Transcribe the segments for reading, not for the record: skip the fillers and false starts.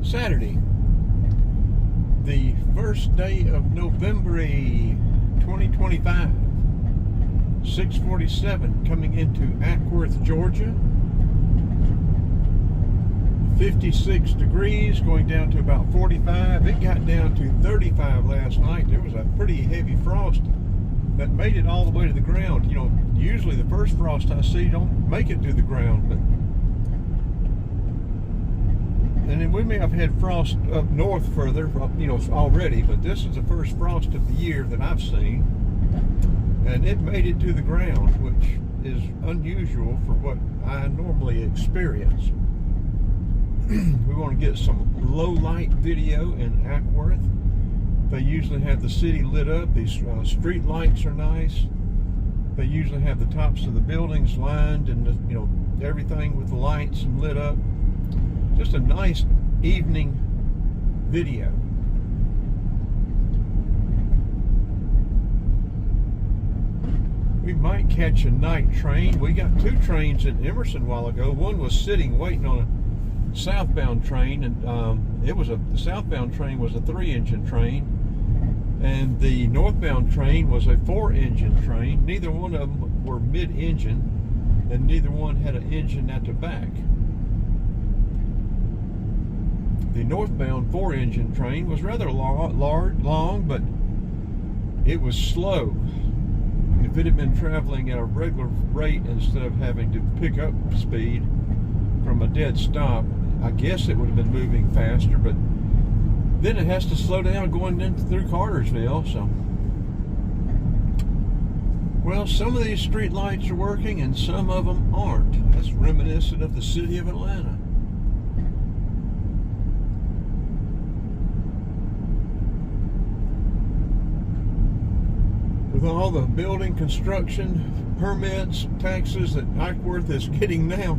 Saturday, the first day of November 2025, 6:47, coming into Acworth, Georgia. 56 degrees, going down to about 45. It got down to 35 last night. There was a pretty heavy frost that made it all the way to the ground. You know, usually the first frost I see don't make it to the ground, but and then we may have had frost up north further, you know, already, but this is the first frost of the year that I've seen, and it made it to the ground, which is unusual for what I normally experience. We want to get some low light video in Acworth. They usually have the city lit up. These street lights are nice. They usually have the tops of the buildings lined and you know, everything with the lights and lit up. Just a nice evening video. We might catch a night train. We got two trains in Emerson a while ago. One was sitting waiting on a southbound train, and the southbound train was a 3-engine train, and the northbound train was a 4-engine train. Neither one of them were mid-engine, and neither one had an engine at the back. The northbound 4-engine train was rather long, but it was slow. If it had been traveling at a regular rate instead of having to pick up speed from a dead stop, I guess it would have been moving faster, but then it has to slow down going through Cartersville. So, well, some of these street lights are working and some of them aren't. That's reminiscent of the city of Atlanta. With all the building construction permits, taxes that Acworth is getting now,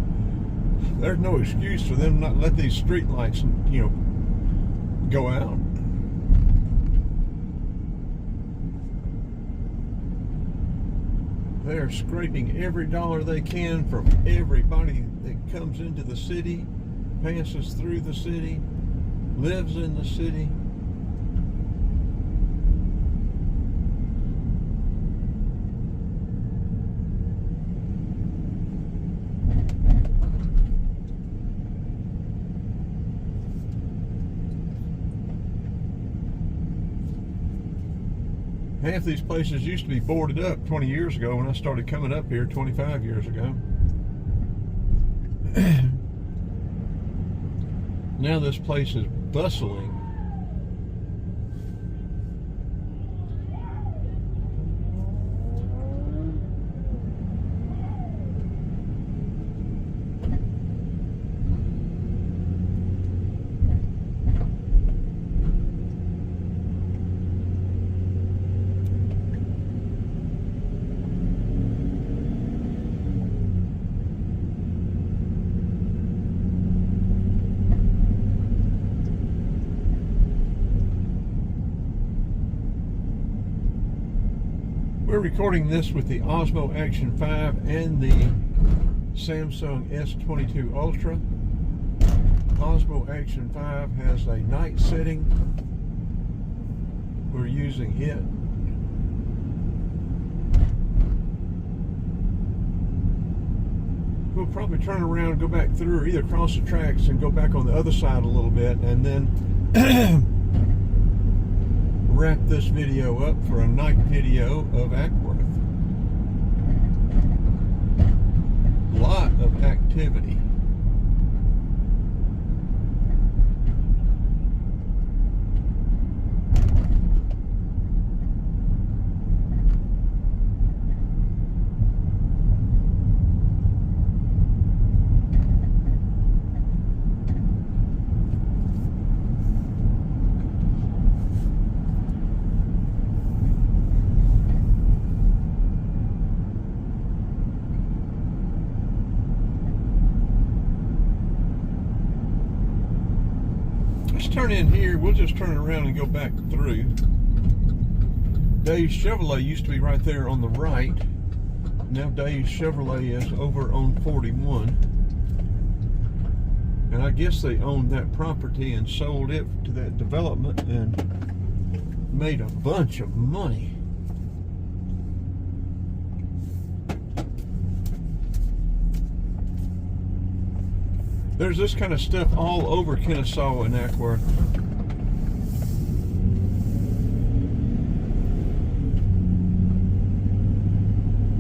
there's no excuse for them not let these street lights, you know, go out. They're scraping every dollar they can from everybody that comes into the city, passes through the city, lives in the city. Half these places used to be boarded up 20 years ago when I started coming up here 25 years ago. Now this place is bustling. We're recording this with the Osmo Action 5 and the Samsung S22 Ultra. Osmo Action 5 has a night setting. We're using it. We'll probably turn around and go back through, or either cross the tracks and go back on the other side a little bit, and then wrap this video up for a night video of Acworth. Lot of activity. Turn in here, we'll just turn around and go back through. Dave's Chevrolet used to be right there on the right. Now Dave's Chevrolet is over on 41. And I guess they owned that property and sold it to that development and made a bunch of money. There's this kind of stuff all over Kennesaw and Acworth.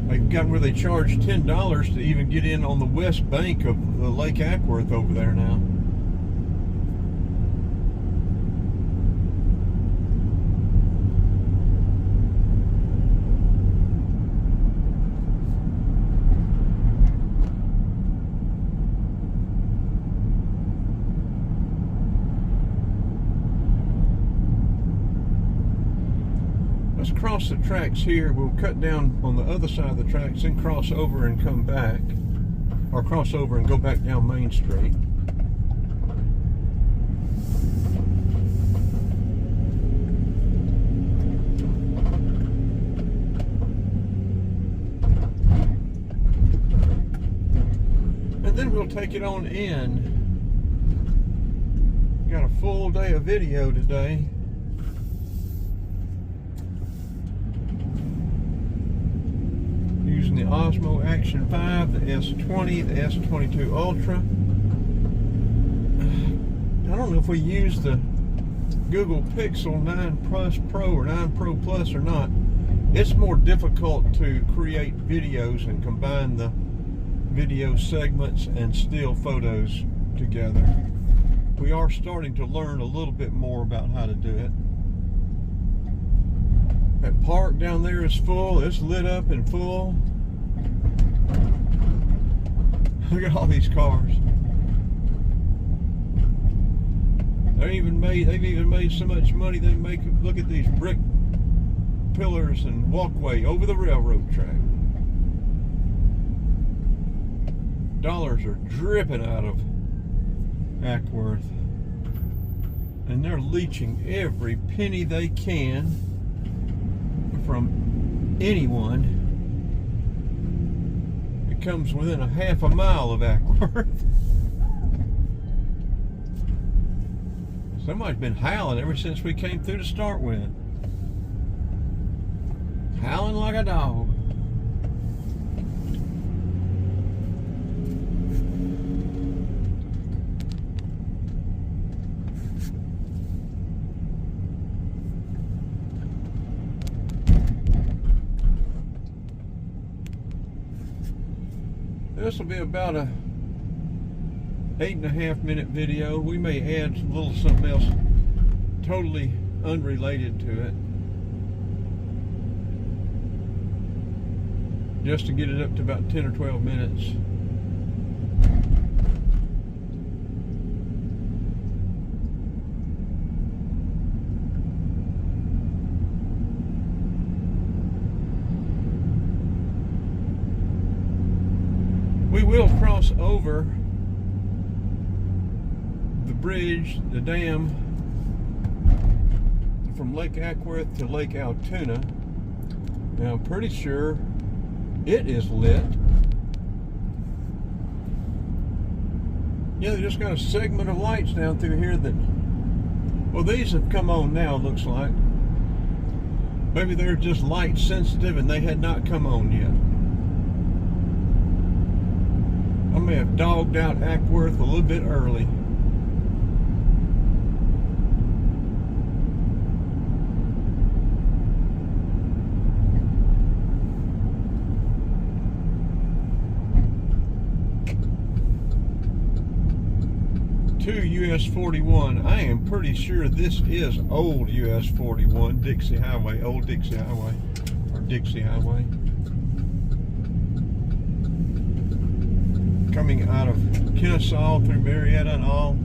They've gotten where they charge $10 to even get in on the west bank of the Lake Acworth over there now. Let's cross the tracks here. We'll cut down on the other side of the tracks, then cross over and come back, or cross over and go back down Main Street. And then we'll take it on in. Got a full day of video today. Using the Osmo Action 5, the S20, the S22 Ultra. I don't know if we use the Google Pixel 9 Plus Pro or 9 Pro Plus or not. It's more difficult to create videos and combine the video segments and still photos together. We are starting to learn a little bit more about how to do it. That park down there is full. It's lit up and full. Look at all these cars. They've even made so much money they make. Look at these brick pillars and walkway over the railroad track. Dollars are dripping out of Acworth, and they're leeching every penny they can from anyone that comes within a half a mile of Acworth. Somebody's been howling ever since we came through to start with. Howling like a dog. This will be about a 8.5 minute video. We may add a little something else totally unrelated to it, just to get it up to about 10 or 12 minutes. We will cross over the bridge, the dam, from Lake Acworth to Lake Altoona. Now I'm pretty sure it is lit. Yeah, they just got a segment of lights down through here that, well, these have come on now, looks like. Maybe they're just light sensitive and they had not come on yet. I may have dogged out Acworth a little bit early. To US 41. I am pretty sure this is old US 41, Dixie Highway, old Dixie Highway, or Dixie Highway. Coming out of Kennesaw through Marietta and all.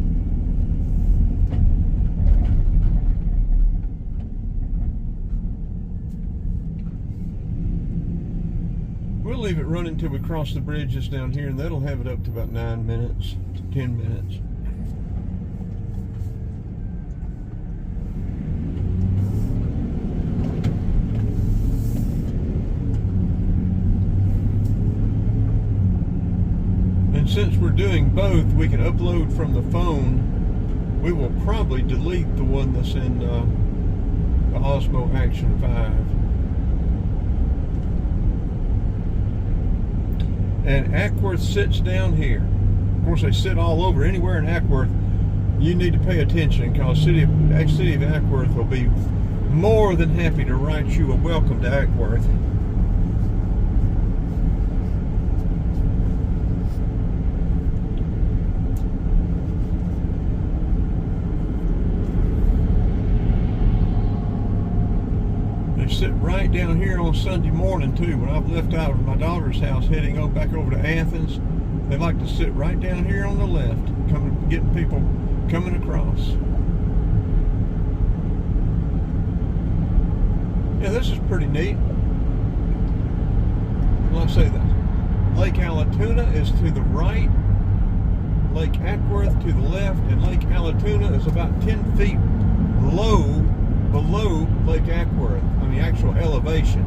We'll leave it running until we cross the bridges down here, and that'll have it up to about 9 minutes, 10 minutes. And since we're doing both, we can upload from the phone. We will probably delete the one that's in the Osmo Action 5. And Acworth sits down here. Of course, they sit all over. Anywhere in Acworth, you need to pay attention, because city of Acworth will be more than happy to write you a welcome to Acworth. They sit right down here on Sunday morning too. When I've left out of my daughter's house heading back over to Athens, they like to sit right down here on the left, getting people coming across. Yeah, this is pretty neat. Well, I say that. Lake Allatoona is to the right, Lake Acworth to the left, and Lake Allatoona is about 10 feet below Lake Acworth. I mean, actual elevation.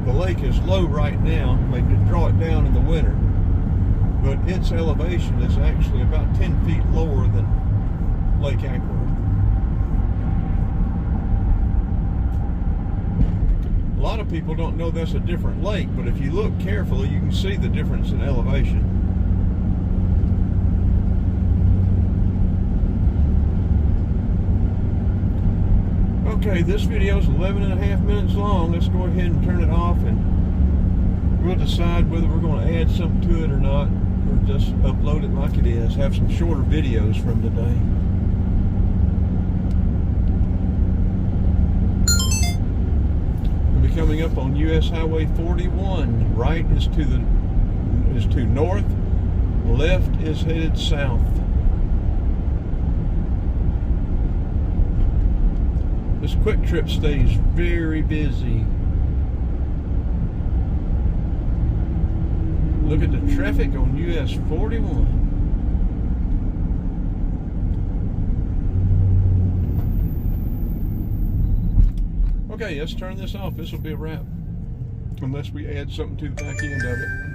The lake is low right now. They draw it down in the winter, but its elevation is actually about 10 feet lower than Lake Acworth. A lot of people don't know that's a different lake, but if you look carefully, you can see the difference in elevation. Okay, this video is 11.5 minutes long. Let's go ahead and turn it off, and we'll decide whether we're going to add something to it or not, or just upload it like it is. Have some shorter videos from today. We'll be coming up on US Highway 41. Right is to north, left is headed south. This quick trip stays very busy. Look at the traffic on US 41. Okay, let's turn this off. This will be a wrap, unless we add something to the back end of it.